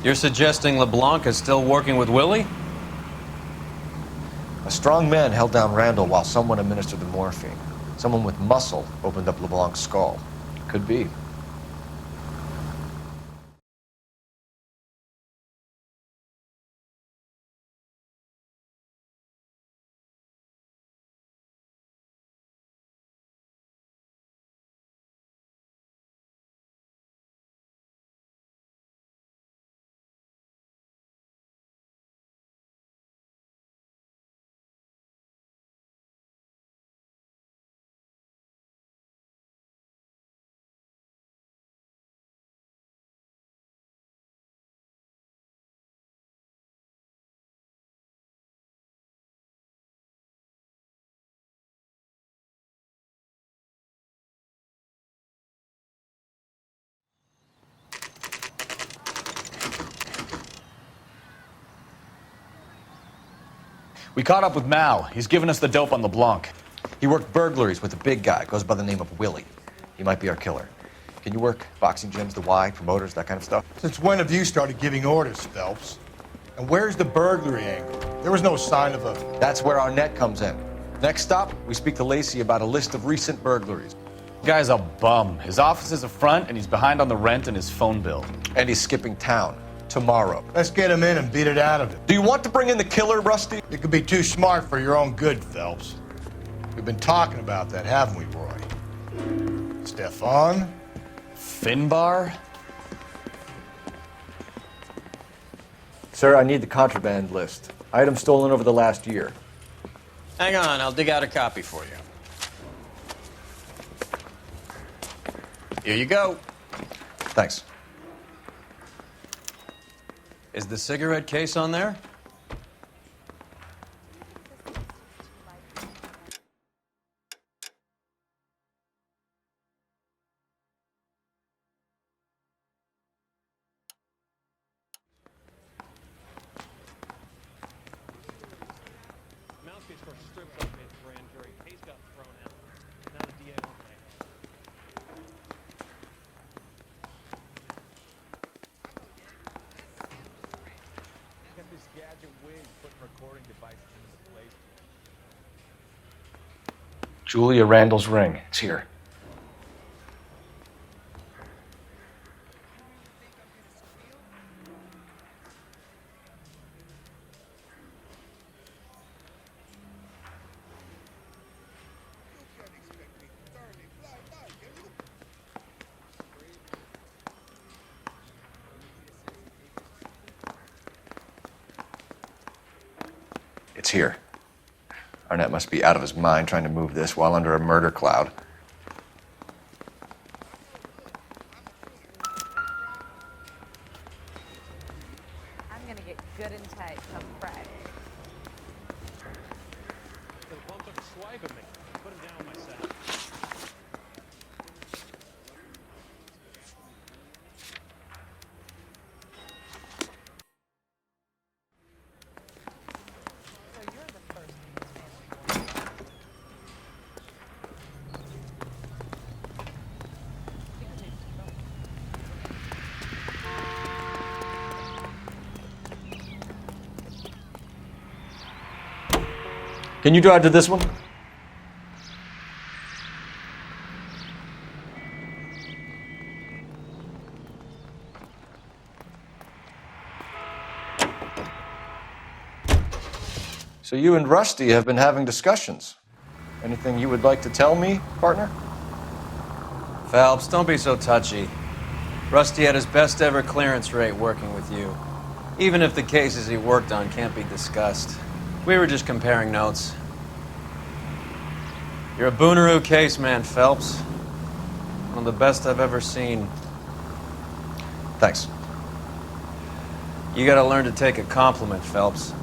You're suggesting LeBlanc is still working with Willie? A strong man held down Randall while someone administered the morphine. Someone with muscle opened up LeBlanc's skull. Could be. We caught up with Mal. He's given us the dope on LeBlanc. He worked burglaries with a big guy. Goes by the name of Willie. He might be our killer. Can you work boxing gyms, the Y, promoters, that kind of stuff? Since when have you started giving orders, Phelps? And where's the burglary angle? There was no sign of a... That's where our net comes in. Next stop, we speak to Lacey about a list of recent burglaries. Guy's a bum. His office is a front, and he's behind on the rent and his phone bill. And he's skipping town tomorrow. Let's get him in and beat it out of him. Do you want to bring in the killer, Rusty? You could be too smart for your own good, Phelps. We've been talking about that, haven't we, Roy? Stefan? Finbar? Sir, I need the contraband list. Items stolen over the last year. Hang on, I'll dig out a copy for you. Here you go. Thanks. Is the cigarette case on there? Julia Randall's ring. It's here. It's here. Arnett must be out of his mind trying to move this while under a murder cloud. I'm gonna get good and tight come Friday. The bump took a swipe at me. Put him down myself. So you're the first. Can you drive to this one? So you and Rusty have been having discussions. Anything you would like to tell me, partner? Phelps, don't be so touchy. Rusty had his best ever clearance rate working with you. Even if the cases he worked on can't be discussed. We were just comparing notes. You're a Booneroo case man, Phelps. One of the best I've ever seen. Thanks. You gotta learn to take a compliment, Phelps.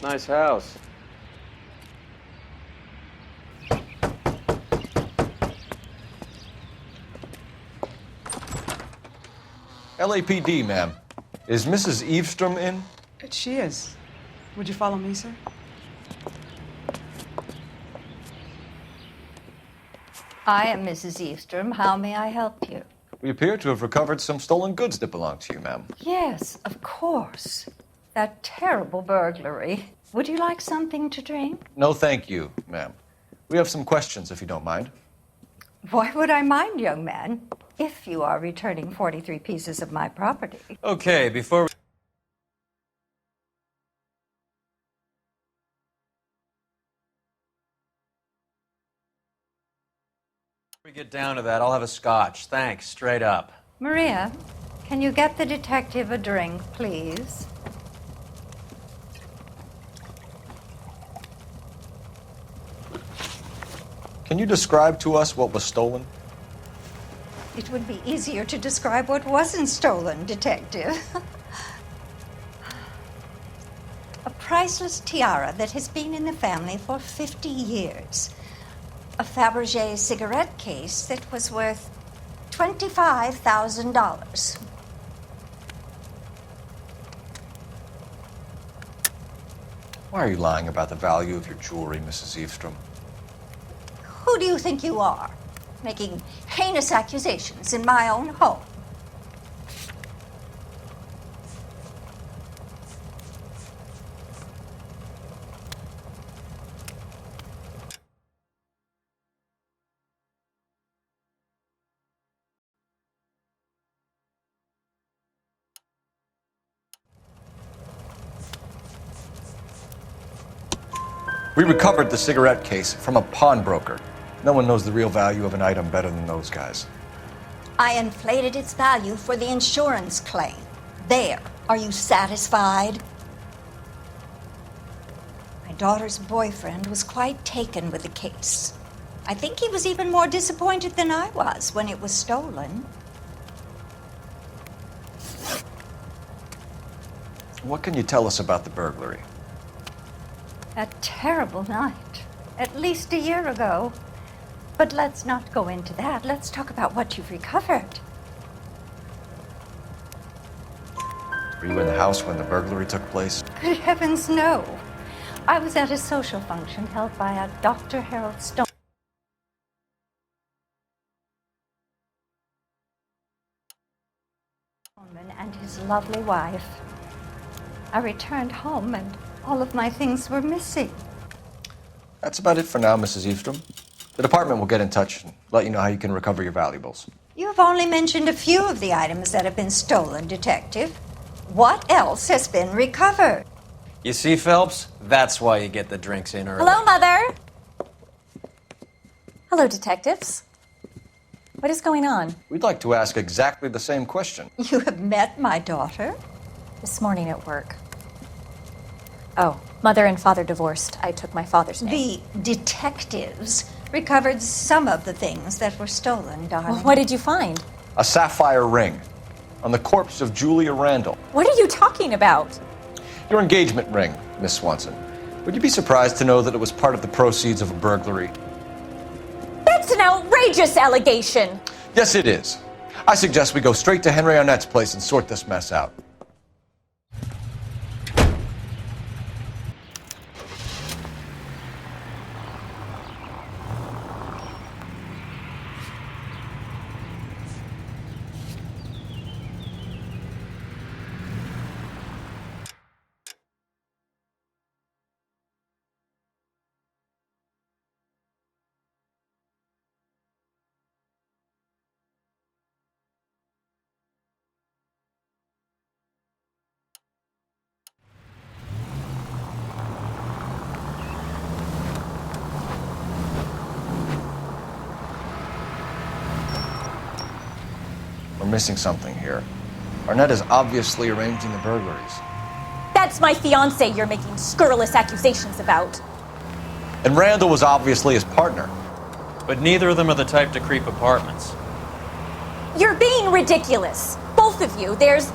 Nice house. LAPD, ma'am. Is Mrs. Eavestrom in? She is. Would you follow me, sir? I am Mrs. Eastrom. How may I help you? We appear to have recovered some stolen goods that belong to you, ma'am. Yes, of course. That terrible burglary. Would you like something to drink? No, thank you, ma'am. We have some questions, if you don't mind. Why would I mind, young man, if you are returning 43 pieces of my property? Okay, before we get down to that, I'll have a scotch. Thanks, straight up. Maria, can you get the detective a drink, please? Can you describe to us what was stolen? It would be easier to describe what wasn't stolen, detective. A priceless tiara that has been in the family for 50 years. A Fabergé cigarette case that was worth $25,000. Why are you lying about the value of your jewelry, Mrs. Eavestrom? Who do you think you are, making heinous accusations in my own home? We recovered the cigarette case from a pawnbroker. No one knows the real value of an item better than those guys. I inflated its value for the insurance claim. There. Are you satisfied? My daughter's boyfriend was quite taken with the case. I think he was even more disappointed than I was when it was stolen. What can you tell us about the burglary? A terrible night. At least a year ago. But let's not go into that. Let's talk about what you've recovered. Were you in the house when the burglary took place? Good heavens, no. I was at a social function held by a Dr. Harold Stone and his lovely wife. I returned home and all of my things were missing. That's about it for now, Mrs. Eavestrom. The department will get in touch and let you know how you can recover your valuables. You have only mentioned a few of the items that have been stolen, Detective. What else has been recovered? You see, Phelps? That's why you get the drinks in early. Hello, Mother. Hello, detectives. What is going on? We'd like to ask exactly the same question. You have met my daughter? This morning at work. Oh, mother and father divorced. I took my father's name. The detectives recovered some of the things that were stolen, darling. Well, what did you find? A sapphire ring on the corpse of Julia Randall. What are you talking about? Your engagement ring, Miss Swanson. Would you be surprised to know that it was part of the proceeds of a burglary? That's an outrageous allegation. Yes, it is. I suggest we go straight to Henry Arnett's place and sort this mess out. We're missing something here. Arnett is obviously arranging the burglaries. That's my fiancé you're making scurrilous accusations about. And Randall was obviously his partner. But neither of them are the type to creep apartments. You're being ridiculous. Both of you. There's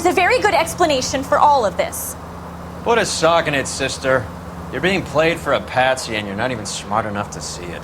a very good explanation for all of this. Put a sock in it, sister. You're being played for a patsy and you're not even smart enough to see it.